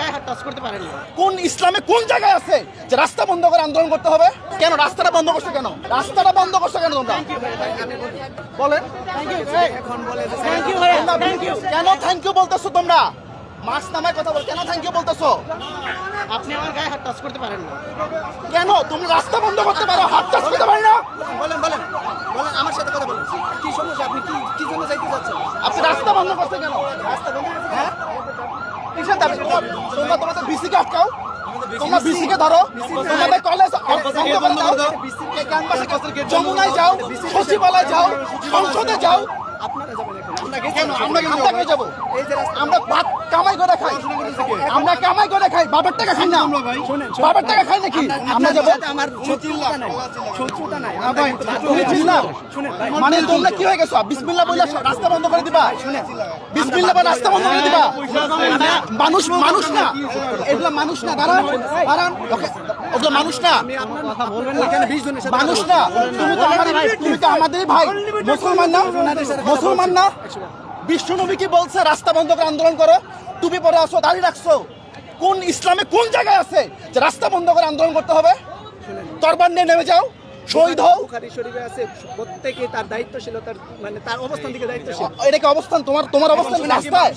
গায়ে হাত টাচ করতে পারেন না। কোন ইসলামে কোন জায়গায় আছে যে রাস্তা বন্ধ করে আন্দোলন করতে হবে? কেন রাস্তাটা বন্ধ করছো কেন? রাস্তাটা বন্ধ করছো কেন তোমরা? বলেন কেন থ্যাংক ইউ বলতেছো তোমরা? মাস নামায় কথা বল, কেন থ্যাংক ইউ বলতেছো? আপনি আমার গায়ে হাত টাচ করতে পারেন না। কেন তুমি রাস্তা বন্ধ করতে পারো, হাত টাচ করতে পারি না? বলেন বলেন বলেন, আমার সাথে কথা বলেন। কি সমস্যা? আপনি কি জন্য যাইতে চাচ্ছেন? আপনি রাস্তা বন্ধ করতে কেন? রাস্তা বন্ধ করে দিন। হ্যাঁ কিসের দাবি? তোমরা তোমাদের বিসিকে আটকাও, তোমরা বিসিকে ধরো, তোমাদের কলেজ বন্ধ করে দাও, যমুনায় যাও, সচিবালয় যাও, সংসদে যাও। আপনারা যাবেন এখন। কেন আমরা কেন যাবো? এই যে রাস্তা আমরা ভাত কামাই করে খাই, আমরা কামাই করে খাই, বাবার টাকা খাই না, বাবার টাকা খাই নাকি? আমরা যাবো আমার শত্রুতা নাই। তুমি চিল্লাও? শুনেন মানে তোমরা কি হয়ে গেছো? বিসমিল্লাহ বলে রাস্তা বন্ধ করে দিবা? বিসমিল্লাহ বলে রাস্তা বন্ধ করে দিবা? মানুষ মানুষ না, এগুলো মানুষ না। দাঁড়ান দাঁড়ান, ওগুলো মানুষ না, এখানে 20 জনের সাথে মানুষ না। তুমি তো আমাদেরই ভাই, মুসলমান না? মুসলমান না? বিশ্বনবী কি বলছে? রাস্তা বন্ধ করে আন্দোলন করো। টুপি পরে আসো, দাঁড়িয়ে রাখছো। কোন ইসলামে কোন জায়গায় আছে যে রাস্তা বন্ধ করে আন্দোলন করতে হবে? তরবার নিয়ে নেমে যাও, শহীদ হও। বুখারী শরীফে আছে প্রত্যেকে তার দায়িত্বশীলতার মানে তার অবস্থান থেকে দায়িত্বশীল। এটা কি অবস্থান? তোমার অবস্থান রাস্তায়?